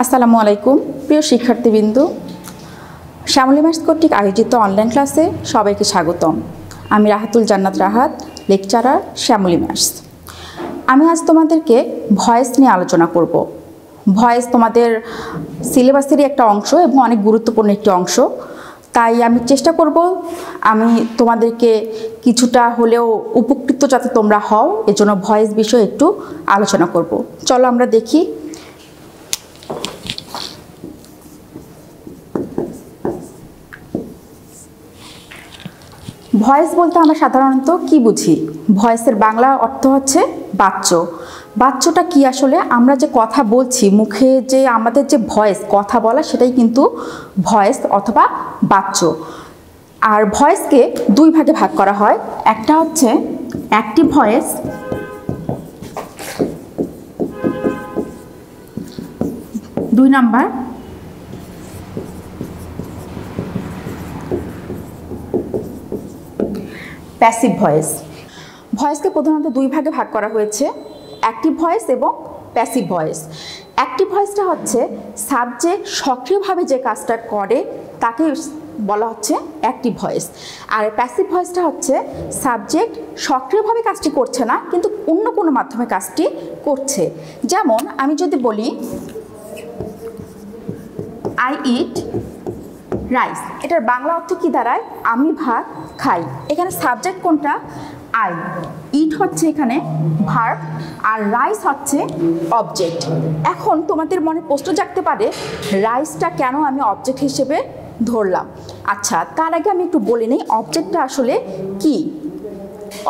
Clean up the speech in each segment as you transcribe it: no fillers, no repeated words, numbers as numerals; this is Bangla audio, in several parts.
আসসালামু আলাইকুম প্রিয় শিক্ষার্থীবৃন্দ, শ্যামলী ম্যাথস কর্তৃক আয়োজিত অনলাইন ক্লাসে সবাইকে স্বাগতম। আমি রাহাতুল জান্নাত রাহাত, লেকচারার শ্যামলী ম্যাথস। আমি আজ তোমাদেরকে ভয়েস নিয়ে আলোচনা করব। ভয়েস তোমাদের সিলেবাসেরই একটা অংশ এবং অনেক গুরুত্বপূর্ণ একটি অংশ, তাই আমি চেষ্টা করব আমি তোমাদেরকে কিছুটা হলেও উপকৃত যাতে তোমরা হও, এজন্য ভয়েস বিষয়ে একটু আলোচনা করব। চলো আমরা দেখি। ভয়েস বলতে আমরা সাধারণত কি বুঝি? ভয়েসের বাংলা অর্থ হচ্ছে বাচ্য। বাচ্যটা কি আসলে? আমরা যে কথা বলছি, মুখে যে আমাদের যে ভয়েস, কথা বলা, সেটাই কিন্তু ভয়েস অথবা বাচ্য। আর ভয়েসকে দুই ভাগে ভাগ করা হয়। একটা হচ্ছে অ্যাক্টিভ ভয়েস, দুই নাম্বার প্যাসিভ ভয়েস। ভয়েসকে প্রধানত দুই ভাগে ভাগ করা হয়েছে, অ্যাক্টিভ ভয়েস এবং প্যাসিভ ভয়েস। অ্যাক্টিভ ভয়েসটা হচ্ছে সাবজেক্ট সক্রিয়ভাবে যে কাজটা করে তাকে বলা হচ্ছে অ্যাক্টিভ ভয়েস। আর প্যাসিভ ভয়েসটা হচ্ছে সাবজেক্ট সক্রিয়ভাবে কাজটি করছে না, কিন্তু অন্য কোনো মাধ্যমে কাজটি করছে। যেমন আমি যদি বলি আই ইট রাইস, এটার বাংলা অর্থ কি দাঁড়ায়? আমি ভাত খাই। এখানে সাবজেক্ট কোনটা? আই। ইট হচ্ছে এখানে ভার্ব, আর রাইস হচ্ছে অবজেক্ট। এখন তোমাদের মনে প্রশ্ন জাগতে পারে, রাইসটা কেন আমি অবজেক্ট হিসেবে ধরলাম? আচ্ছা, তার আগে আমি একটু বলে নিই অবজেক্টটা আসলে কি।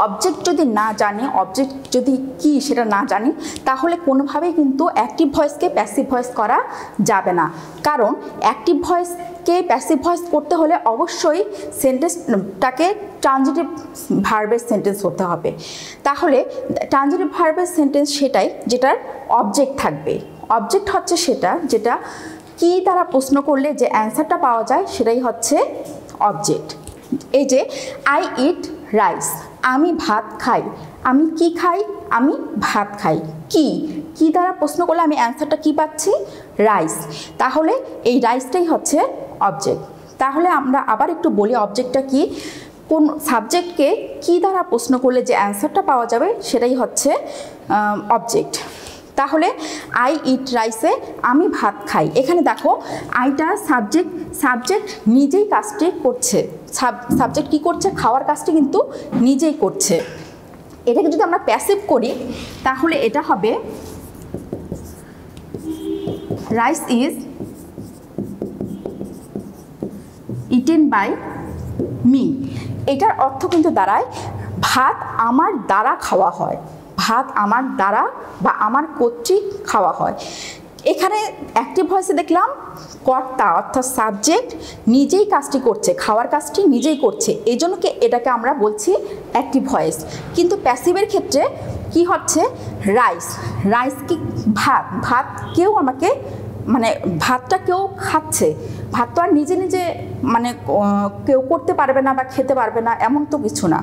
অবজেক্ট যদি না জানি, অবজেক্ট যদি কি সেটা না জানি, তাহলে কোনোভাবেই কিন্তু অ্যাক্টিভ ভয়েসকে প্যাসিভ ভয়েস করা যাবে না। কারণ অ্যাক্টিভ ভয়েসকে প্যাসিভ ভয়েস করতে হলে অবশ্যই সেন্টেন্সটাকে ট্রানজিটিভ ভার্বের সেন্টেন্স হতে হবে। তাহলে ট্রানজিটিভ ভার্বের সেন্টেন্স সেটাই যেটার অবজেক্ট থাকবে। অবজেক্ট হচ্ছে সেটা যেটা কি দ্বারা প্রশ্ন করলে যে অ্যান্সারটা পাওয়া যায়, সেটাই হচ্ছে অবজেক্ট। এই যে আই ইট রাইস, আমি ভাত খাই। আমি কি খাই? আমি ভাত খাই। কি কি দ্বারা প্রশ্ন করলে আমি অ্যান্সারটা কি পাচ্ছি? রাইস। তাহলে এই রাইসটাই হচ্ছে অবজেক্ট। তাহলে আমরা আবার একটু বলি অবজেক্টটা কি। কোন সাবজেক্টকে কি দ্বারা প্রশ্ন করলে যে অ্যান্সারটা পাওয়া যাবে সেটাই হচ্ছে অবজেক্ট। তাহলে আই ইট রাইসে আমি ভাত খাই, এখানে দেখো আইটা সাবজেক্ট, সাবজেক্ট নিজেই কাজটি করছে। সাবজেক্ট কি করছে? খাওয়ার কাজটি কিন্তু নিজেই করছে। এটাকে যদি আমরা প্যাসিভ করি তাহলে এটা হবে rice is eaten by me. এটার অর্থ কিন্তু দাঁড়ায় ভাত আমার দ্বারা খাওয়া হয়, ভাত আমার দ্বারা বা আমার কর্তৃক খাওয়া হয়। এখানে অ্যাক্টিভ ভয়েসে দেখলাম কর্তা অর্থাৎ সাবজেক্ট নিজেই কাজটি করছে, খাওয়ার কাজটি নিজেই করছে, এই জন্য এটাকে আমরা বলছি অ্যাক্টিভ ভয়েস। কিন্তু প্যাসিভের ক্ষেত্রে কি হচ্ছে? রাইস, রাইস কি ভাত, ভাত কেউ আমাকে মানে ভাতটা কেউ খাচ্ছে। ভাত তো আর নিজে নিজে মানে কেউ করতে পারবে না বা খেতে পারবে না, এমন তো কিছু না।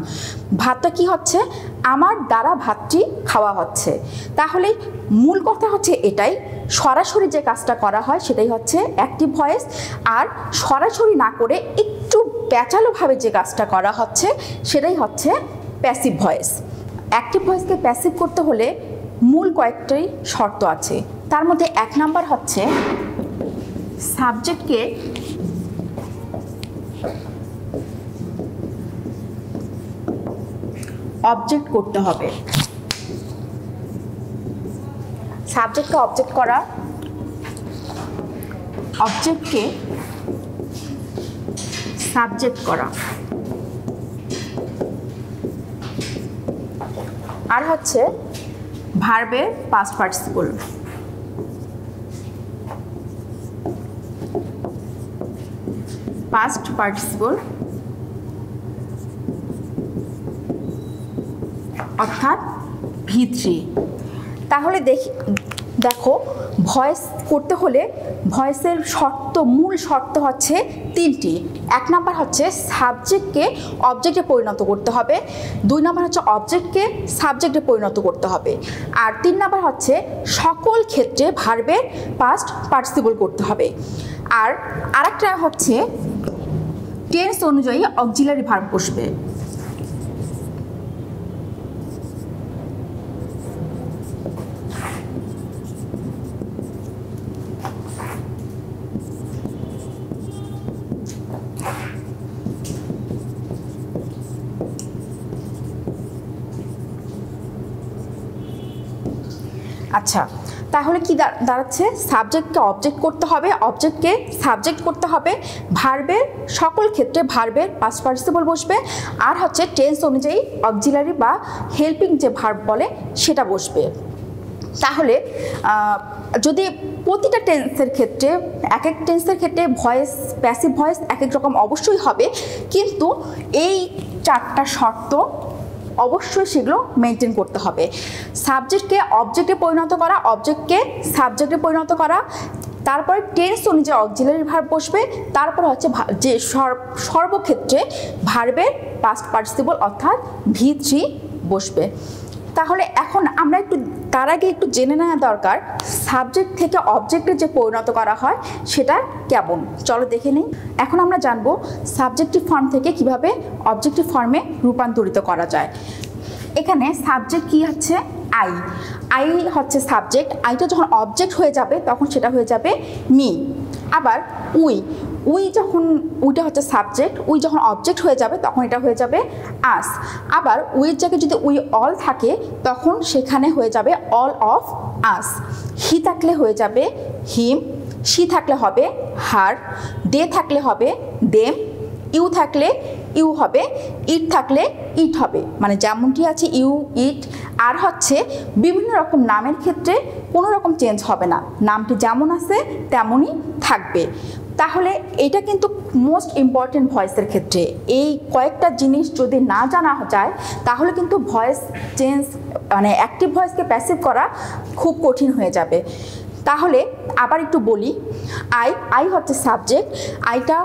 ভাতটা কি হচ্ছে? আমার দ্বারা ভাতটি খাওয়া হচ্ছে। তাহলে মূল কথা হচ্ছে এটাই, সরাসরি যে কাজটা করা হয় সেটাই হচ্ছে অ্যাক্টিভ ভয়েস, আর সরাসরি না করে একটু প্যাঁচালোভাবে যে কাজটা করা হচ্ছে সেটাই হচ্ছে প্যাসিভ ভয়েস। অ্যাক্টিভ ভয়েসকে প্যাসিভ করতে হলে মূল কয়েকটি শর্ত আছে। তার মধ্যে এক নাম্বার হচ্ছে সাবজেক্টকে অবজেক্ট করতে হবে। সাবজেক্টকে অবজেক্ট করা, অবজেক্টকে সাবজেক্ট করা, আর হচ্ছে ভার্বের পাস্ট পার্টিসিপল। পাস্ট পার্টিসিপল অর্থাৎ V3। তাহলে দেখো ভয়েস করতে হলে ভয়েসের মূল শর্ত হচ্ছে তিনটি। 1 নাম্বার হচ্ছে সাবজেক্টকে অবজেক্টে পরিণত করতে হবে, 2 নাম্বার হচ্ছে অবজেক্টকে সাবজেক্টে পরিণত করতে হবে, আর 3 নাম্বার হচ্ছে সকল ক্ষেত্রে ভার্বের পাস্ট পার্টিসিপল করতে হবে। আর আরেকটা হচ্ছে টেন্স অনুযায়ী অক্সিলারি ভার্ব বসবে। আচ্ছা, তাহলে কি দাঁড়াচ্ছে? সাবজেক্টকে অবজেক্ট করতে হবে, অবজেক্টকে সাবজেক্ট করতে হবে, ভার্বের সকল ক্ষেত্রে ভার্বের পাস্ট পার্টিসিপল বসবে, আর হচ্ছে টেন্স অনুযায়ী অক্সিলারি বা হেল্পিং যে ভার্ব বলে সেটা বসবে। তাহলে যদি প্রতিটা টেন্সের ক্ষেত্রে এক এক টেন্সের ক্ষেত্রে ভয়েস প্যাসিভ ভয়েস এক এক রকম অবশ্যই হবে, কিন্তু এই 4টা শর্ত অবশ্যই সেগুলো মেনটেন করতে হবে। সাবজেক্টকে অবজেক্টে পরিণত করা, অবজেক্টকে সাবজেক্টে পরিণত করা, তারপরে টেন্স অনুযায়ী অক্সিলারি ভার্ব বসবে, তারপর হচ্ছে যে সর্বক্ষেত্রে ভার্বের পাস্ট পার্টিসিপল অর্থাৎ V3 বসবে। তাহলে এখন আমরা তার আগে একটু জেনে নেওয়া দরকার সাবজেক্ট থেকে অবজেক্টে যে পরিণত করা হয় সেটা কেমন। চলো দেখে নিই। এখন আমরা জানবো সাবজেক্টিভ ফর্ম থেকে কিভাবে অবজেক্টিভ ফর্মে রূপান্তরিত করা যায়। এখানে সাবজেক্ট কি হচ্ছে? আই হচ্ছে সাবজেক্ট। আইটা যখন অবজেক্ট হয়ে যাবে তখন সেটা হয়ে যাবে মি। আবার উইটা হচ্ছে সাবজেক্ট, উই যখন অবজেক্ট হয়ে যাবে তখন এটা হয়ে যাবে আস। আবার উইয়ের জায়গায় যদি উই অল থাকে তখন সেখানে হয়ে যাবে অল অফ আস। হি থাকলে হয়ে যাবে হিম, শি থাকলে হবে হার, দে থাকলে হবে দেম, ইউ থাকলে ইউ হবে, ইট থাকলে ইট হবে। মানে যেমনটি আছে ইউ, ইট। আর হচ্ছে বিভিন্ন রকম নামের ক্ষেত্রে কোনো রকম চেঞ্জ হবে না, নামটি যেমন আছে তেমনই থাকবে। তাহলে এটা কিন্তু মোস্ট ইম্পর্টেন্ট ভয়েসের ক্ষেত্রে। এই কয়েকটা জিনিস যদি না জানা যায় তাহলে কিন্তু ভয়েস চেঞ্জ মানে অ্যাক্টিভ ভয়েসকে প্যাসিভ করা খুব কঠিন হয়ে যাবে। তাহলে আবার একটু বলি, আই হচ্ছে সাবজেক্ট, আইটা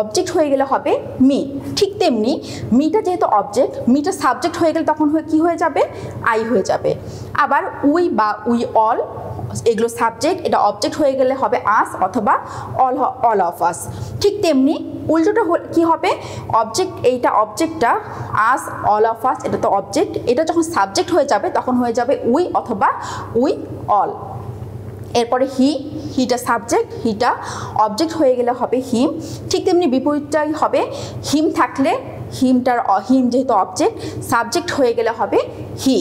অবজেক্ট হয়ে গেলে হবে মি। ঠিক তেমনি মিটা যেহেতু অবজেক্ট, মিটা সাবজেক্ট হয়ে গেলে তখন কি হয়ে যাবে? আই হয়ে যাবে। আবার উই বা উই অল এগুলো সাবজেক্ট, এটা অবজেক্ট হয়ে গেলে হবে আস অথবা অল অফ আস। ঠিক তেমনি উল্টোটা কি হবে? অবজেক্ট, এইটা অবজেক্টটা আস, অল অফ আস এটা তো অবজেক্ট, এটা যখন সাবজেক্ট হয়ে যাবে তখন হয়ে যাবে উই অথবা উই অল। এরপরে হিটা সাবজেক্ট, হিটা অবজেক্ট হয়ে গেলে হবে হিম। ঠিক তেমনি বিপরীতটাই হবে, হিম থাকলে হিম যেহেতু অবজেক্ট, সাবজেক্ট হয়ে গেলে হবে হি।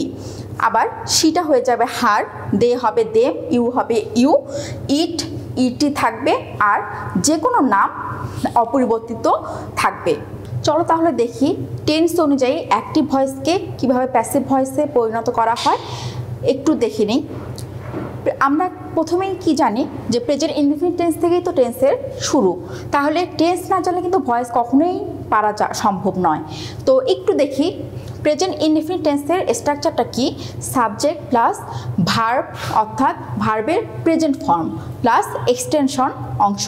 আবার শিটা হয়ে যাবে হার, দে হবে দেম, ইউ হবে ইউ, ইটি থাকবে, আর যে কোনো নাম অপরিবর্তিত থাকবে। চলো তাহলে দেখি টেন্স অনুযায়ী অ্যাক্টিভ ভয়েসকে কিভাবে প্যাসিভ ভয়েসে পরিণত করা হয় একটু দেখে নিই। আমরা প্রথমেই কি জানি যে প্রেজেন্ট ইনডিফিনিট টেন্স থেকেই তো টেন্সের শুরু। তাহলে টেন্স না জানলে কিন্তু ভয়েস কখনোই পারা সম্ভব নয়। তো একটু দেখি প্রেজেন্ট ইনডিফিনিট টেন্সের স্ট্রাকচারটা কি। সাবজেক্ট প্লাস ভার্ব অর্থাৎ ভার্বের প্রেজেন্ট ফর্ম প্লাস এক্সটেনশন অংশ।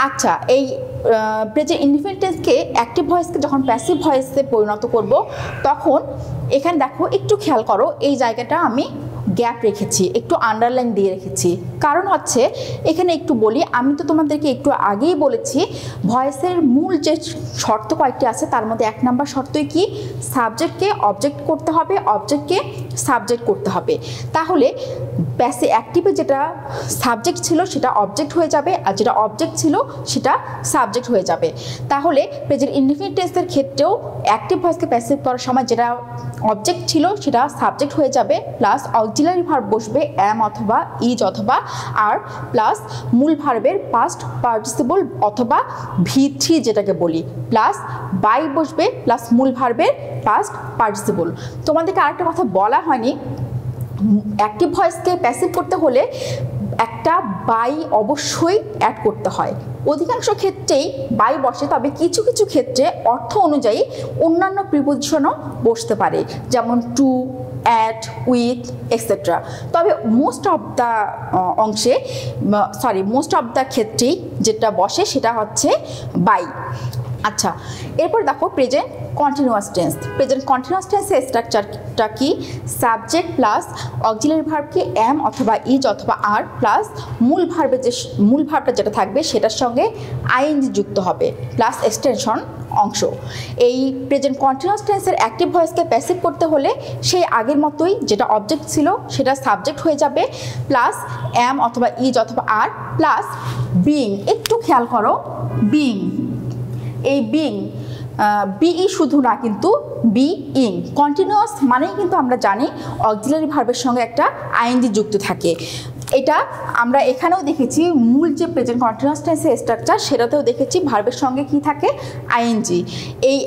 আচ্ছা, এই প্রেজেন্ট ইনডিফিনিট টেন্সকে অ্যাক্টিভ ভয়েসকে যখন প্যাসিভ ভয়েসে পরিণত করব তখন এখানে দেখো একটু খেয়াল করো, এই জায়গাটা আমি গ্যাপ রেখেছি, একটু আন্ডারলাইন দিয়ে রেখেছি। কারণ হচ্ছে এখানে একটু বলি, আমি তো তোমাদেরকে একটু আগেই বলেছি ভয়েসের মূল যে শর্ত কয়েকটি আছে তার মধ্যে 1 নাম্বার শর্তই কি? সাবজেক্টকে অবজেক্ট করতে হবে, অবজেক্টকে সাবজেক্ট করতে হবে। তাহলে অ্যাক্টিভে যেটা সাবজেক্ট ছিল সেটা অবজেক্ট হয়ে যাবে, আর যেটা অবজেক্ট ছিল সেটা সাবজেক্ট হয়ে যাবে। তাহলে প্রেজেন্ট ইনডিফিনিট টেন্সের ক্ষেত্রেও অ্যাক্টিভ ভয়েসকে প্যাসিভ করার সময় যেটা অবজেক্ট ছিল সেটা সাবজেক্ট হয়ে যাবে, প্লাস অক্সিলারি ভার্ব বসবে অ্যাম অথবা ইজ অথবা আর, প্লাস মূল ভার্বের পাস্ট পার্টিসিপল অথবা V3 যেটাকে বলি, প্লাস বাই বসবে প্লাস মূল ভার্বের পাস্ট পার্টিসিপল। তোমাদেরকে আরেকটা কথা বলা হয়নি, অ্যাক্টিভ ভয়েসকে প্যাসিভ করতে হলে একটা বাই অবশ্যই অ্যাড করতে হয়। অধিকাংশ ক্ষেত্রেই বাই বসে, তবে কিছু কিছু ক্ষেত্রে অর্থ অনুযায়ী অন্যান্য প্রিপোজিশনও বসতে পারে, যেমন টু, অ্যাট, উইথ এক্সেট্রা। তবে মোস্ট অফ দ্য ক্ষেত্রেই যেটা বসে সেটা হচ্ছে বাই। আচ্ছা, এরপর দেখো present continuous tense. Present continuous টেন্সের স্ট্রাকচারটা কি? সাবজেক্ট প্লাস অক্সিলারি ভার্বকে এম অথবা ইজ অথবা আর প্লাস মূল ভার্বটা যেটা থাকবে সেটার সঙ্গে আইএনজি যুক্ত হবে প্লাস এক্সটেনশন অংশ। এই প্রেজেন্ট কন্টিনিউয়াস টেন্সের অ্যাক্টিভ ভয়েসকে প্যাসিভ করতে হলে সেই আগের মতোই যেটা অবজেক্ট ছিল সেটা সাবজেক্ট হয়ে যাবে প্লাস এম অথবা ইজ অথবা আর প্লাস বিং। একটু খেয়াল করো, বিং, এই বিং বিই শুধু না কিন্তু বিইং। কন্টিনিউয়াস মানেই কিন্তু আমরা জানি অক্সিলারি ভার্বের সঙ্গে একটা আইএনজি যুক্ত থাকে। এটা আমরা এখানেও দেখেছি, মূল যে প্রেজেন্ট কন্টিনিউয়াস টেন্সের স্ট্রাকচার সেটাতেও দেখেছি ভার্বের সঙ্গে কি থাকে? আইএনজি। এই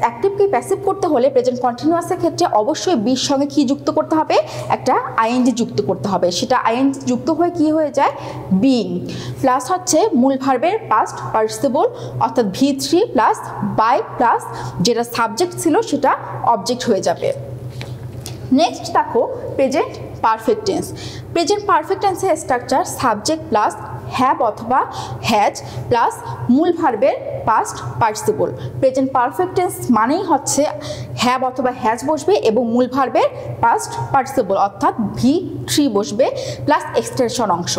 অ্যাক্টিভকে প্যাসিভ করতে হলে প্রেজেন্ট কন্টিনিউয়াসের ক্ষেত্রে অবশ্যই বির সঙ্গে কি যুক্ত করতে হবে? একটা আইএনজি যুক্ত করতে হবে। সেটা আইএনজি যুক্ত হয়ে কি হয়ে যায়? বিং প্লাস হচ্ছে মূল ভার্বের পাস্ট পার্টিসিপল অর্থাৎ V3 প্লাস বাই প্লাস যেটা সাবজেক্ট ছিল সেটা অবজেক্ট হয়ে যাবে। নেক্সট দেখো present perfect tense. Present perfect টেন্সের স্ট্রাকচার সাবজেক্ট প্লাস হ্যাভ অথবা হ্যাজ প্লাস মূল ভার্বের past participle. Present perfect tense মানেই হচ্ছে হ্যাভ অথবা হ্যাজ বসবে এবং মূল ভার্বের পাস্ট পার্টিসিপল অর্থাৎ V3 বসবে প্লাস এক্সটেনশন অংশ।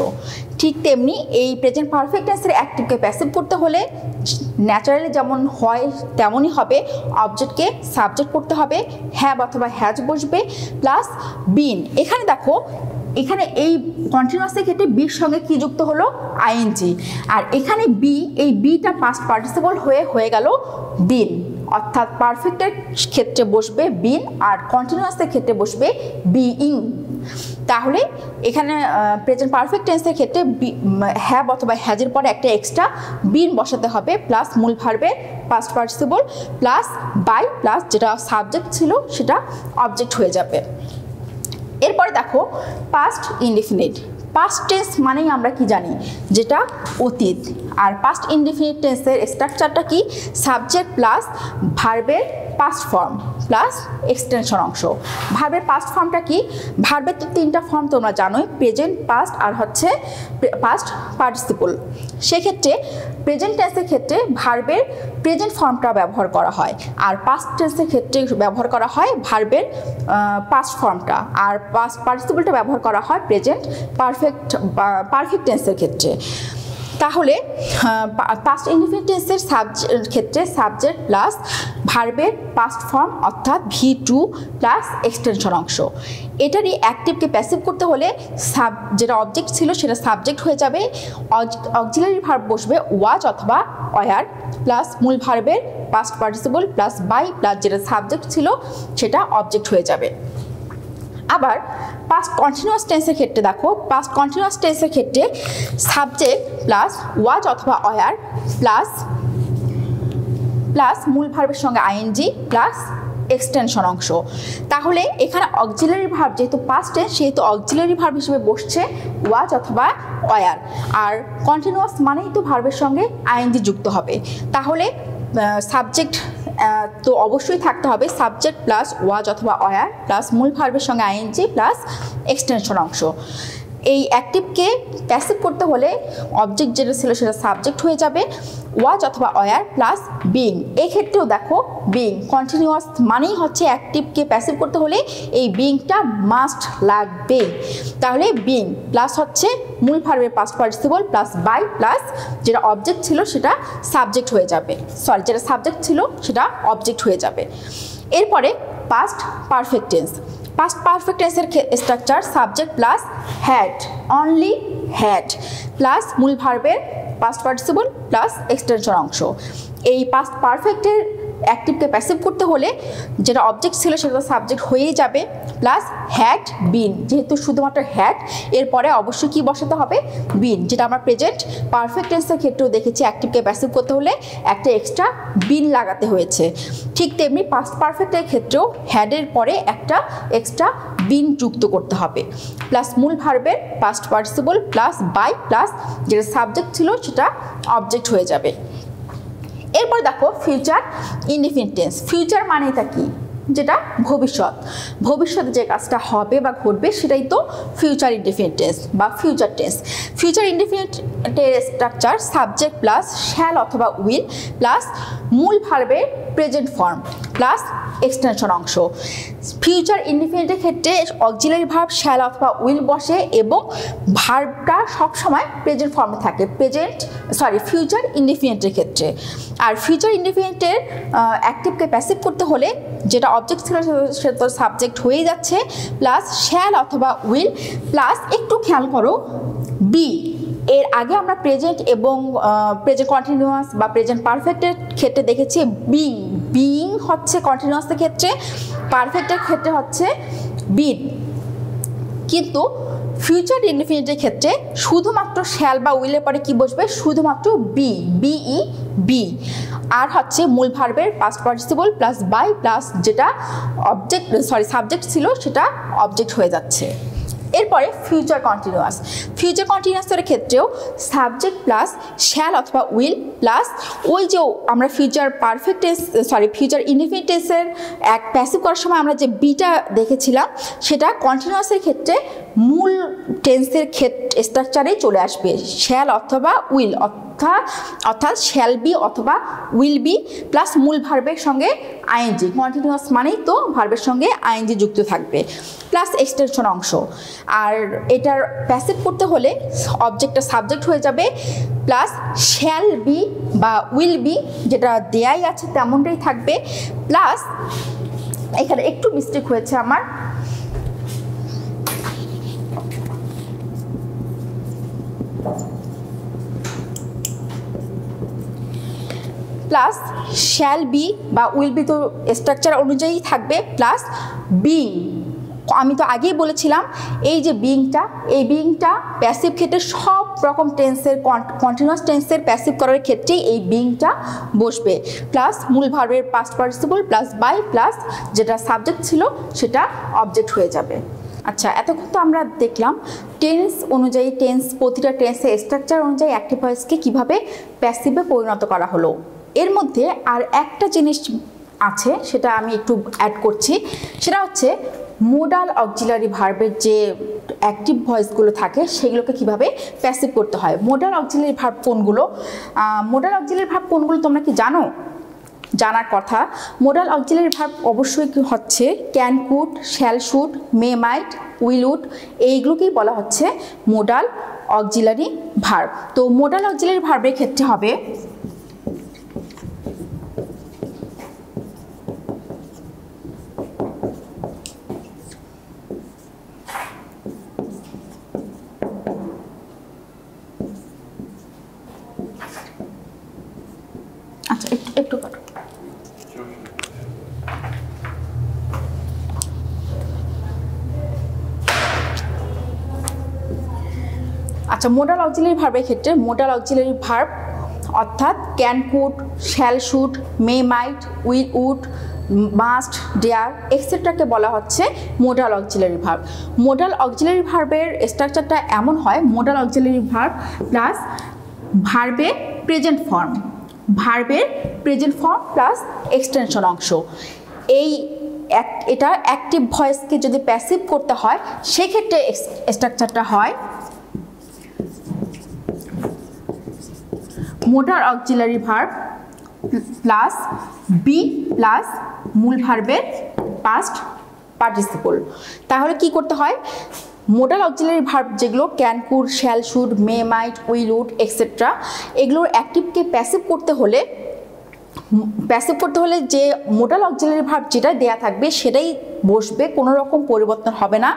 ঠিক তেমনি এই প্রেজেন্ট পারফেক্ট টেন্সের অ্যাক্টিভকে প্যাসিভ করতে হলে ন্যাচারালি যেমন হয় তেমনই হবে, অবজেক্টকে সাবজেক্ট করতে হবে, হ্যাভ অথবা হ্যাজ বসবে প্লাস বিন। এখানে দেখো, এখানে এই কন্টিনিউয়াসের ক্ষেত্রে বির সঙ্গে কি যুক্ত হলো? আইএনজি। আর এখানে বি, এই বিটা পাস্ট পার্টিসিপল হয়ে গেল বিন, অর্থাৎ পারফেক্টের ক্ষেত্রে বসবে বিন আর কন্টিনিউয়াসের ক্ষেত্রে বসবে বিইং। তাহলে এখানে প্রেজেন্ট পারফেক্ট টেন্সের ক্ষেত্রে হ্যাভ অথবা হ্যাজের পরে একটা এক্সট্রা বিন বসাতে হবে প্লাস মূল ভার্বের past participle plus by plus যেটা সাবজেক্ট ছিল সেটা অবজেক্ট হয়ে যাবে। এরপরে দেখো পাস্ট ইনডিফিনিট। পাস্ট টেন্স মানেই আমরা কি জানি? যেটা অতীত। আর পাস্ট ইনডিফিনিট টেন্সের স্ট্রাকচারটা কি? সাবজেক্ট প্লাস ভার্বের পাস্ট ফর্ম প্লাস এক্সটেনশন অংশ। ভার্বের পাস্ট ফর্মটা কি? ভার্বের তো তিনটা ফর্ম তোমরা জানোই, প্রেজেন্ট, পাস্ট আর হচ্ছে পাস্ট পার্টিসিপল। সেক্ষেত্রে প্রেজেন্ট টেন্সের ক্ষেত্রে ভার্বের প্রেজেন্ট ফর্মটা ব্যবহার করা হয় আর পাস্ট টেন্সের ক্ষেত্রে ব্যবহার করা হয় ভার্বের পাস্ট ফর্মটা, আর পাস্ট পার্টিসিপলটা ব্যবহার করা হয় প্রেজেন্ট পারফেক্ট টেন্সের ক্ষেত্রে। তাহলে পাস্ট ইনডিফিনিট টেন্সের ক্ষেত্রে সাবজেক্ট প্লাস ভার্বের পাস্ট ফর্ম অর্থাৎ V2 প্লাস এক্সটেনশন অংশ। এটারই অ্যাক্টিভকে প্যাসিভ করতে হলে যেটা অবজেক্ট ছিল সেটা সাবজেক্ট হয়ে যাবে, অক্সিলারি ভার্ব বসবে ওয়াজ অথবা ওয়ার প্লাস মূল ভার্বের past participle plus by plus যেটা সাবজেক্ট ছিল সেটা অবজেক্ট হয়ে যাবে। আবার পাস্ট কন্টিনিউয়াস টেন্সের ক্ষেত্রে দেখো, পাস্ট কন্টিনিউয়াস টেন্সের ক্ষেত্রে সাবজেক্ট প্লাস ওয়াজ অথবা ওয়ার প্লাস মূল ভার্বের সঙ্গে আইএনজি প্লাস এক্সটেনশন অংশ। তাহলে এখানে অক্সিলারি ভার্ব যেহেতু পাস্ট টেন্স সেহেতু অক্সিলারি ভার্ব হিসেবে বসছে ওয়াজ অথবা ওয়ার, আর কন্টিনিউয়াস মানেই তো ভার্বের সঙ্গে আইএনজি যুক্ত হবে। তাহলে সাবজেক্ট তো অবশ্যই থাকতে হবে সাবজেক্ট প্লাস ওয়াজ অথবা ওয়ার প্লাস মূল ভার্বের সঙ্গে আইএনজি প্লাস এক্সটেনশন অংশ। এই অ্যাক্টিভকে প্যাসিভ করতে হলে অবজেক্ট যেটা ছিল সেটা সাবজেক্ট হয়ে যাবে ওয়াজ অথবা ওয়ার প্লাস বিং। এই ক্ষেত্রেও দেখো বিং কন্টিনিউয়াস মানেই হচ্ছে অ্যাক্টিভকে প্যাসিভ করতে হলে এই বিংটা মাস্ট লাগবে। তাহলে বিং প্লাস হচ্ছে মূল ভার্বের past participle plus by plus যেটা অবজেক্ট ছিল সেটা সাবজেক্ট হয়ে যাবে, যেটা সাবজেক্ট ছিল সেটা অবজেক্ট হয়ে যাবে। এরপরে past perfect tense. Past perfect টেন্সের structure subject plus had, only had plus মূল ভার্বের পাস্ট পার্টিসিপল প্লাস এক্সটেনশন অংশ। এই পাস্ট পারফেক্টের অ্যাক্টিভকে প্যাসিভ করতে হলে যেটা অবজেক্ট ছিল সেটা সাবজেক্ট হয়েই যাবে প্লাস হ্যাড বিন, যেহেতু শুধুমাত্র হ্যাড এরপরে অবশ্যই কি বসাতে হবে? বিন, যেটা আমরা প্রেজেন্ট পারফেক্ট টেন্সের ক্ষেত্রেও দেখেছি অ্যাক্টিভকে প্যাসিভ করতে হলে একটা এক্সট্রা বিন লাগাতে হয়েছে। ঠিক তেমনি পাস্ট পারফেক্টের ক্ষেত্রেও হ্যাডের পরে একটা এক্সট্রা বিন যুক্ত করতে হবে প্লাস মূল ভার্বের past participle plus by plus যেটা সাবজেক্ট ছিল সেটা অবজেক্ট হয়ে যাবে। এরপর দেখো ফিউচার ইনডিফিনিট টেন্স। ফিউচার মানেটা কি? যেটা ভবিষ্যৎ, ভবিষ্যতে যে কাজটা হবে বা ঘটবে সেটাই তো ফিউচার ইনডিফিনিট টেন্স বা future tense. Future indefinite structure subject plus shall অথবা উইল প্লাস মূল ভার্বের প্রেজেন্ট ফর্ম প্লাস এক্সটেনশন অংশ। ফিউচার ইনডিফিনিটের ক্ষেত্রে অক্সিলারি ভার্ব শ্যাল অথবা উইল বসে এবং ভার্বটা সবসময় প্রেজেন্ট ফর্মে থাকে ফিউচার ইনডিফিনিটের ক্ষেত্রে। আর ফিউচার ইনডিফিনিটের অ্যাক্টিভকে প্যাসিভ করতে হলে যেটা অবজেক্ট ছিল সেটা তো সাবজেক্ট হয়েই যাচ্ছে, প্লাস শ্যাল অথবা উইল প্লাস একটু খেয়াল করো বি। এর আগে আমরা প্রেজেন্ট এবং প্রেজেন্ট কন্টিনিউয়াস বা প্রেজেন্ট পারফেক্টের ক্ষেত্রে দেখেছি বিইং হচ্ছে কন্টিনিউয়াসের ক্ষেত্রে, পারফেক্টের ক্ষেত্রে হচ্ছে বিন। কিন্তু ফিউচার ইনডিফিনিটের ক্ষেত্রে শুধুমাত্র শ্যাল বা উইলের পরে কি বসবে, শুধুমাত্র বি আর হচ্ছে মূল ভার্বের past participle plus by plus যেটা সাবজেক্ট ছিল সেটা অবজেক্ট হয়ে যাচ্ছে। এরপরে ফিউচার কন্টিনিউয়াসের ক্ষেত্রেও সাবজেক্ট প্লাস শ্যাল অথবা উইল প্লাস ওই যে আমরা ফিউচার ইনডিফিনিট টেন্সের এক প্যাসিভ করার সময় আমরা যে বিটা দেখেছিলাম সেটা কন্টিনিউয়াসের ক্ষেত্রে মূল টেন্সের স্ট্রাকচারেই চলে আসবে, শ্যাল অথবা উইল অর্থাৎ শ্যাল বি অথবা উইল বি প্লাস মূল ভার্বের সঙ্গে আইএনজি। কন্টিনিউয়াস মানেই তো ভার্বের সঙ্গে আইএনজি যুক্ত থাকবে প্লাস এক্সটেনশন অংশ। আর এটার প্যাসিভ করতে হলে অবজেক্টটা সাবজেক্ট হয়ে যাবে প্লাস শ্যাল বি বা উইল বি যেটা দেয়াই আছে তেমনটাই থাকবে প্লাস এখানে একটু মিস্টেক হয়েছে আমার, প্লাস শ্যাল বি বা উইল বি তো স্ট্রাকচার অনুযায়ী থাকবে প্লাস বিং। আমি তো আগেই বলেছিলাম এই যে বিংটা প্যাসিভ ক্ষেত্রে সব রকম টেন্সের কন্টিনিউয়াস টেন্সের প্যাসিভ করার ক্ষেত্রেই এই বিংটা বসবে প্লাস মূল ভার্বের past participle plus by plus যেটা সাবজেক্ট ছিল সেটা অবজেক্ট হয়ে যাবে। আচ্ছা, এতক্ষণ তো আমরা দেখলাম টেন্স অনুযায়ী প্রতিটা টেন্সের স্ট্রাকচার অনুযায়ী অ্যাক্টিভ ভয়েসকে কীভাবে প্যাসিভে পরিণত করা হলো। এর মধ্যে আর একটা জিনিস আছে সেটা আমি একটু অ্যাড করছি, সেটা হচ্ছে মোডাল অক্সিলারি ভার্বের যে অ্যাক্টিভ ভয়েসগুলো থাকে সেগুলোকে কিভাবে প্যাসিভ করতে হয়। মোডাল অক্সিলারি ভার্ব কোনগুলো তোমরা কি জানো? জানার কথা। মোডাল অক্সিলারি ভার্ব অবশ্যই হচ্ছে can, could, shall, should, may, might, will, would, এইগুলোকেই বলা হচ্ছে মোডাল অক্সিলারি ভার্ব। তো মোডাল অক্সিলারি ভার্বের ক্ষেত্রে হবে একটু কাটো। আচ্ছা, মোডাল অক্সিলারি ভার্বের ক্ষেত্রে মোডাল অক্সিলারি ভার্ব অর্থাৎ can, could, shall, should, may, might, will, would, must, dare এক্সেট্রাকে বলা হচ্ছে modal auxiliary verb. Modal auxiliary ভার্বের স্ট্রাকচারটা এমন হয় মোডাল অক্সিলারি ভার্ব প্লাস ভার্বের প্রেজেন্ট ফর্ম প্লাস এক্সটেনশন অংশ। এটা অ্যাক্টিভ ভয়েসকে যদি প্যাসিভ করতে হয় সেক্ষেত্রে স্ট্রাকচারটা হয় modal auxiliary verb plus be plus মূল ভার্বের পাস্ট পার্টিসিপল। তাহলে কি করতে হয়, মোডাল অক্সিলারি ভার্ব যেগুলো can, could, shall, should, may, might, will, would etcetera এগুলোর অ্যাক্টিভকে প্যাসিভ করতে হলে যে মোডাল অক্সিলারি ভার্ব যেটা দেয়া থাকবে সেটাই বসবে, কোনো রকম পরিবর্তন হবে না,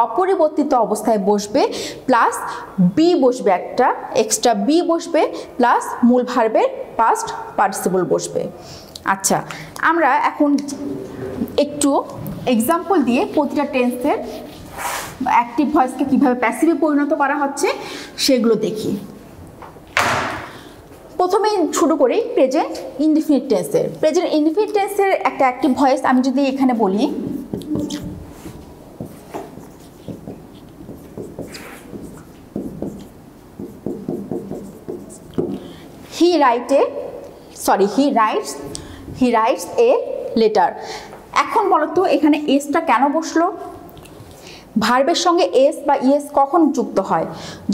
অপরিবর্তিত অবস্থায় বসবে প্লাস বি বসবে, একটা এক্সট্রা বি বসবে প্লাস মূল ভার্বের পাস্ট পার্টিসিপল বসবে। আচ্ছা, আমরা এখন একটু এক্সাম্পল দিয়ে প্রতিটা টেন্সের অ্যাক্টিভ ভয়েসকে কীভাবে প্যাসিভে পরিণত করা হচ্ছে সেগুলো দেখি। প্রথমে শুরু করি প্রেজেন্ট ইনডিফিনিট টেন্সের একটা অ্যাক্টিভ ভয়েস আমি যদি এখানে বলি, he writes a letter। এখন বলো তো এখানে এসটা কেন বসলো? ভার্বের সঙ্গে এস বা ইএস কখন যুক্ত হয়?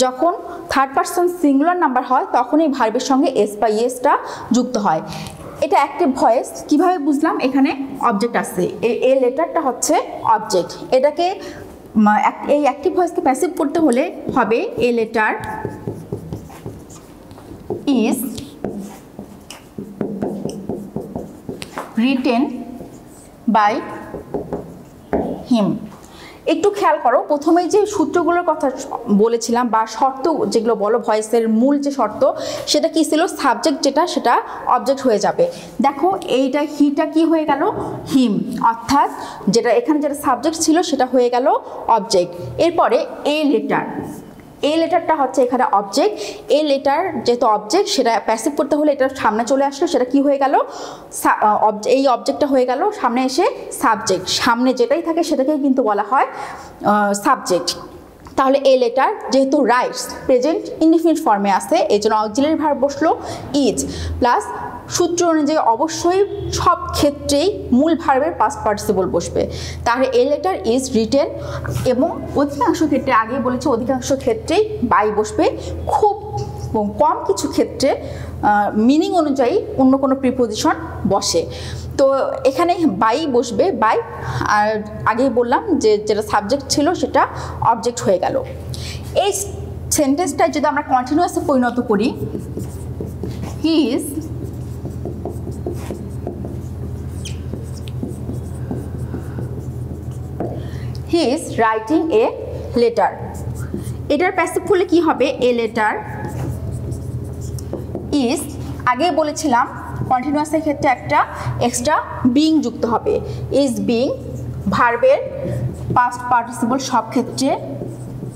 যখন থার্ড পারসন সিঙ্গুলার নাম্বার হয় তখনই ভার্বের সঙ্গে এস বা ইএসটা যুক্ত হয়। এটা অ্যাক্টিভ ভয়েস কিভাবে বুঝলাম? এখানে অবজেক্ট আছে, এই লেটারটা হচ্ছে অবজেক্ট। এটাকে এই অ্যাক্টিভ ভয়েসকে প্যাসিভ করতে হলে হবে a letter is written by him. একটু খেয়াল করো, প্রথমেই যে সূত্রগুলোর কথা বলেছিলাম বা শর্ত যেগুলো বলো, ভয়েসের মূল যে শর্ত সেটা কি ছিল? সাবজেক্ট যেটা সেটা অবজেক্ট হয়ে যাবে। দেখো এইটা হিটা কি হয়ে গেল? হিম। অর্থাৎ যেটা এখানে যেটা সাবজেক্ট ছিল সেটা হয়ে গেল অবজেক্ট। এরপরে এ লেটার, এই লেটারটা হচ্ছে এখানে অবজেক্ট। এই লেটার যেহেতু অবজেক্ট সেটা প্যাসিভ করতে হলে এটা সামনে চলে আসলো, সেটা কি হয়ে গেল? এই অবজেক্টটা হয়ে গেল সামনে এসে সাবজেক্ট। সামনে যেটাই থাকে সেটাকেই কিন্তু বলা হয় সাবজেক্ট। তাহলে এই লেটার যেহেতু রাইটস প্রেজেন্ট ইনডিফিনিট ফর্মে আছে এই জন্য অক্সিলারি ভার্ব বসলো ইজ, প্লাস সূত্র অনুযায়ী অবশ্যই সব ক্ষেত্রেই মূল ভার্বের পাস্ট পার্টিসিপল বসবে। তাহলে এ লেটার ইজ রিটেন, এবং অধিকাংশ ক্ষেত্রে, আগেই বলেছি অধিকাংশ ক্ষেত্রেই বাই বসবে। খুব কম কিছু ক্ষেত্রে মিনিং অনুযায়ী অন্য কোনো প্রিপোজিশন বসে। তো এখানে বাই বসবে, বাই। আর আগেই বললাম যে যেটা সাবজেক্ট ছিল সেটা অবজেক্ট হয়ে গেল। এই সেন্টেন্সটা যদি আমরা কন্টিনিউয়াসে পরিণত করি, he is writing a letter. এটার প্যাসিভ করলে কি হবে? এ লেটার ইজ, আগে বলেছিলাম কন্টিনিউয়াসের ক্ষেত্রে একটা এক্সট্রা বিং যুক্ত হবে। ইজ বিং ভার্বের পাস্ট পার্টিসিপল সব ক্ষেত্রে,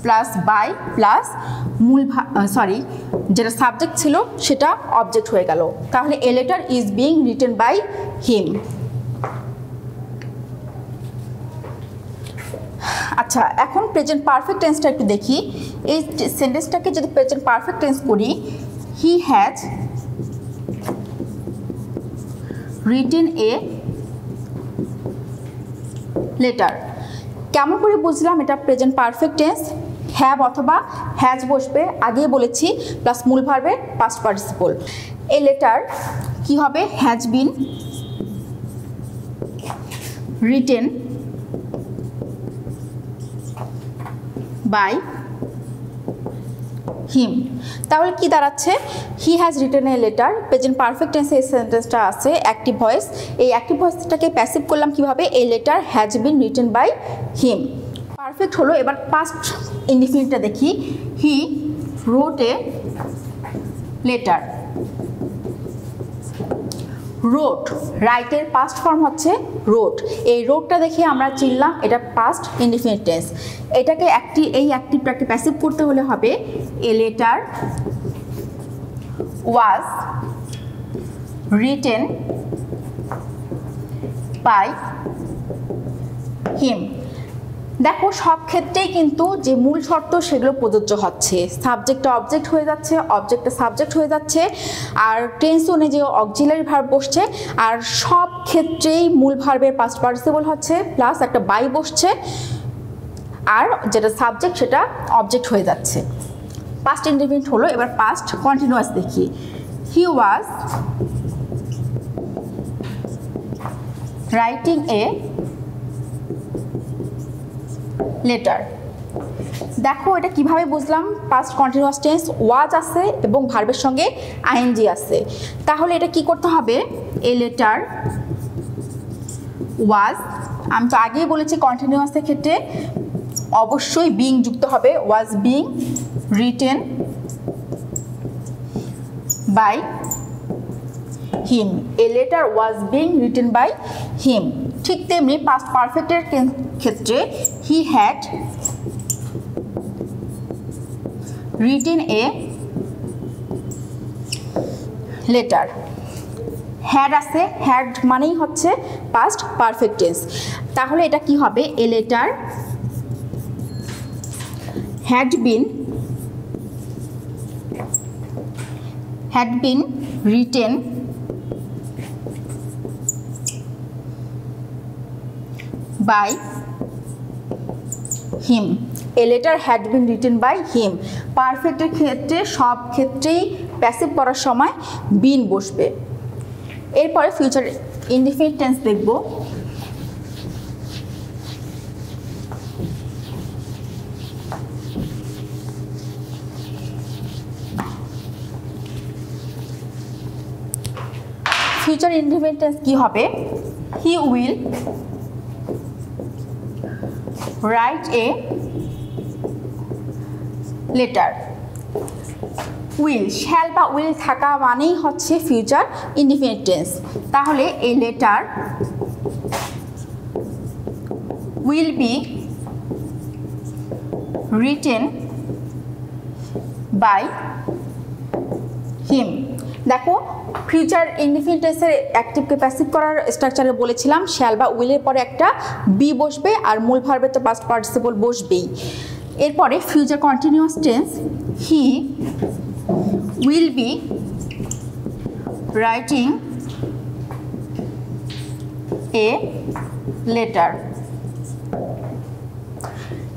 প্লাস বাই, প্লাস মূল যেটা সাবজেক্ট ছিল সেটা অবজেক্ট হয়ে গেল। তাহলে a letter is being written by him. আচ্ছা, এখন প্রেজেন্ট পারফেক্ট টেন্সটা একটু দেখি। এই সেন্টেন্সটাকে যদি প্রেজেন্ট পারফেক্ট টেন্স করি, হি হ্যাজ রিটেন এ লেটার। কেমন করে বুঝলাম এটা প্রেজেন্ট পারফেক্ট টেন্স? হ্যাভ অথবা হ্যাজ বসবে, আগেই বলেছি, প্লাস মূল ভার্বের পাস্ট পার্টিসিপল। এ লেটার কি হবে? Has been written by him. তাহলে কি দাঁড়াচ্ছে? He has written a letter. Present perfect টেন্সে এই সেন্টেন্সটা আছে অ্যাক্টিভ ভয়েস। এই অ্যাক্টিভ ভয়েসটাকে প্যাসিভ করলাম কিভাবে? A letter has been written by him. Perfect হলো। এবার পাস্ট ইনডিফিনিটটা দেখি। হি রোট এ লেটার। রোট, রাইটের পাস্ট ফর্ম হচ্ছে রোট। এই রোটটা দেখে আমরা চিনলাম এটা পাস্ট ইনডিফিনিট টেন্স। এটাকে এই অ্যাক্টিভটাকে প্যাসিভ করতে হলে হবে a letter was written by him. দেখো সব ক্ষেত্রেই কিন্তু যে মূল শর্ত সেগুলো প্রযোজ্য হচ্ছে। সাবজেক্টটা অবজেক্ট হয়ে যাচ্ছে, অবজেক্টটা সাবজেক্ট হয়ে যাচ্ছে, আর টেন্স অনুযায়ী অক্সিলারি ভার্ব বসছে, আর সব ক্ষেত্রেই মূল ভার্বের পাস্ট পার্টিসিপল হচ্ছে, প্লাস একটা বাই বসছে, আর যেটা সাবজেক্ট সেটা অবজেক্ট হয়ে যাচ্ছে। পাস্ট ইনডিফিনিট হলো। এবার পাস্ট কন্টিনিউয়াস দেখি। হি ওয়াজ রাইটিং এ লেটার। দেখো এটা কিভাবে বুঝলাম? পাস্ট কন্টিনিউয়াস টেন্স, ওয়াজ আছে এবং ভার্বের সঙ্গে আইএনজি আছে। তাহলে এটা কি করতে হবে? এ লেটার ওয়াজ, আমি তো আগেই বলেছি কন্টিনিউয়াসের ক্ষেত্রে অবশ্যই বিং যুক্ত হবে। Was being written by him. A letter was being written by him. ঠিক তেমনি পাস্ট পারফেক্টের ক্ষেত্রে he had written a letter. Had আছে, হ্যাড মানেই হচ্ছে পাস্ট পারফেক্ট টেন্স। তাহলে এটা কি হবে? A letter had been written by him. A letter had been written by him. পারফেক্টের ক্ষেত্রে সব ক্ষেত্রেই প্যাসিভ করার সময় বিন বসবে। এরপরে ফিউচার ইনডিফিনিট টেন্স দেখব। ফিউচার ইনডিফিনিট টেন্স কি হবে? He will write a letter. Will, shall বা উইল থাকা মানেই হচ্ছে ফিউচার ইনডিফিনিট টেন্স। তাহলে a letter will be written by him. দেখো ফিউচার ইনডিফিনিট টেন্সের অ্যাক্টিভকে প্যাসিভ করার স্ট্রাকচারে বলেছিলাম শ্যাল বা উইলের পরে একটা বি বসবে আর মূল ভার্বে তো পাস্ট পার্টিসিপল বসবেই। এরপরে future continuous tense he will be writing a letter.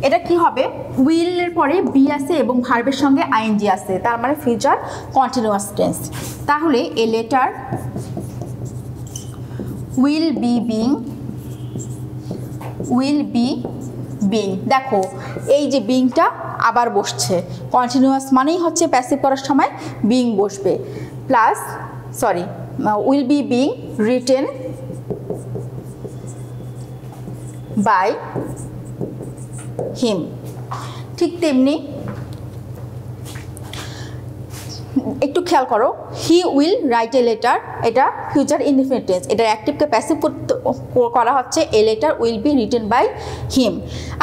এটা কি হবে? উইলের পরে বি আছে এবং ভার্বের সঙ্গে আইএনজি আছে, তার মানে ফিউচার কন্টিনিউয়াস টেন্স। তাহলে a letter will be being, will be being. দেখো এই যে বিংটা আবার বসছে, কন্টিনিউয়াস মানেই হচ্ছে প্যাসিভ করার সময় বিং বসবে। Plus will be being written by him. ঠিক তেমনি একটু খেয়াল করো, he will write a letter, এটা ফিউচার ইনডিফিনিট টেন্স। এটার অ্যাক্টিভকে প্যাসিভ করা হচ্ছে a letter will be written by him.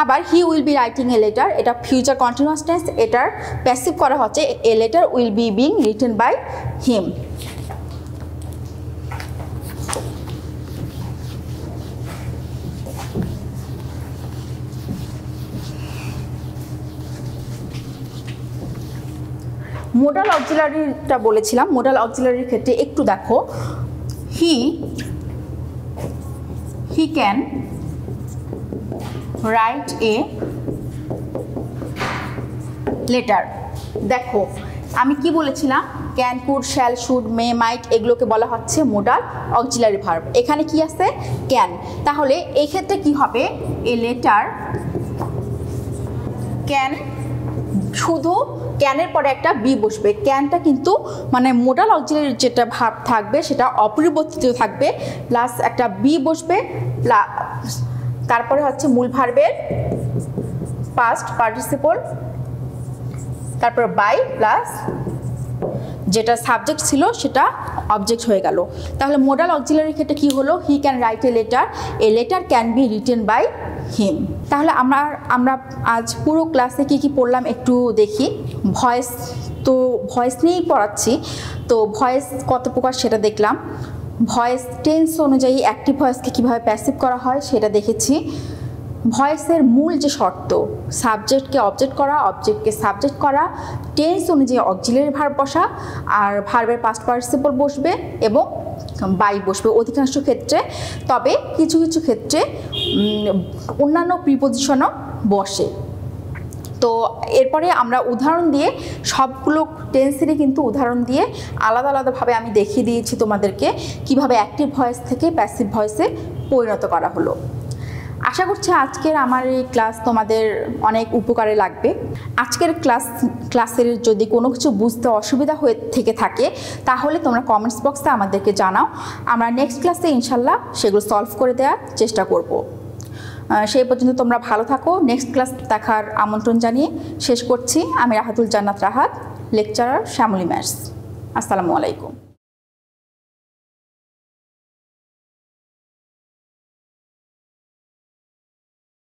আবার he will be writing a letter, এটা ফিউচার কন্টিনিউয়াস টেন্স, এটার প্যাসিভ করা হচ্ছে a letter will be being written by him. Modal অক্সিলারিটা বলেছিলাম, মোডাল অক্সিলারির ক্ষেত্রে একটু দেখো, he can write a letter. দেখো আমি কি বলেছিলাম, can, could, shall, should, may, মাইট এগুলোকে বলা হচ্ছে মোডাল অক্সিলারি ভার্ব। এখানে কি আছে? ক্যান। তাহলে এই ক্ষেত্রে কি হবে? এ লেটার ক্যান, শুধু ক্যানের পরে একটা বি বসবে। ক্যানটা কিন্তু মানে মোডাল অক্সিলারি যেটা ভার্ব থাকবে সেটা অপরিবর্তিত থাকবে, প্লাস একটা বি বসবে, তারপরে হচ্ছে মূল ভার্বের পাস্ট পার্টিসিপল, তারপর বাই, প্লাস যেটা সাবজেক্ট ছিল সেটা অবজেক্ট হয়ে গেল। তাহলে মোডাল অক্সিলারির ক্ষেত্রে কি হলো? He can write a letter can be written by him. তাহলে আমরা আজ পুরো ক্লাসে কি পড়লাম একটু দেখি। ভয়েস, তো ভয়েস নিয়েই পড়াচ্ছি, তো ভয়েস কত প্রকার সেটা দেখলাম। ভয়েস টেন্স অনুযায়ী অ্যাক্টিভ ভয়েসকে কীভাবে প্যাসিভ করা হয় সেটা দেখেছি। ভয়েসের মূল যে শর্ত, সাবজেক্টকে অবজেক্ট করা, অবজেক্টকে সাবজেক্ট করা, টেন্স অনুযায়ী অক্সিলারি ভার্ব বসা, আর ভার্বের পাস্ট পার্টিসিপল বসবে এবং বাই বসবে অধিকাংশ ক্ষেত্রে। তবে কিছু কিছু ক্ষেত্রে অন্যান্য প্রিপোজিশনও বসে। তো এরপরে আমরা উদাহরণ দিয়ে সবগুলো টেন্সেরই কিন্তু উদাহরণ দিয়ে আলাদা আলাদাভাবে আমি দেখিয়ে দিয়েছি তোমাদেরকে কিভাবে অ্যাক্টিভ ভয়েস থেকে প্যাসিভ ভয়েসে পরিণত করা হলো। আশা করছি আজকের আমার এই ক্লাস তোমাদের অনেক উপকারে লাগবে। আজকের ক্লাসের যদি কোনো কিছু বুঝতে অসুবিধা হয়ে থেকে থাকে তাহলে তোমরা কমেন্টস বক্সে আমাদেরকে জানাও, আমরা নেক্সট ক্লাসে ইনশাল্লাহ সেগুলো সলভ করে দেওয়ার চেষ্টা করব। সেই পর্যন্ত তোমরা ভালো থাকো। নেক্সট ক্লাস দেখার আমন্ত্রণ জানিয়ে শেষ করছি। আমি রাহাতুল জান্নাত রাহাত, লেকচারার শ্যামলী ম্যাথস। আসসালামু আলাইকুম।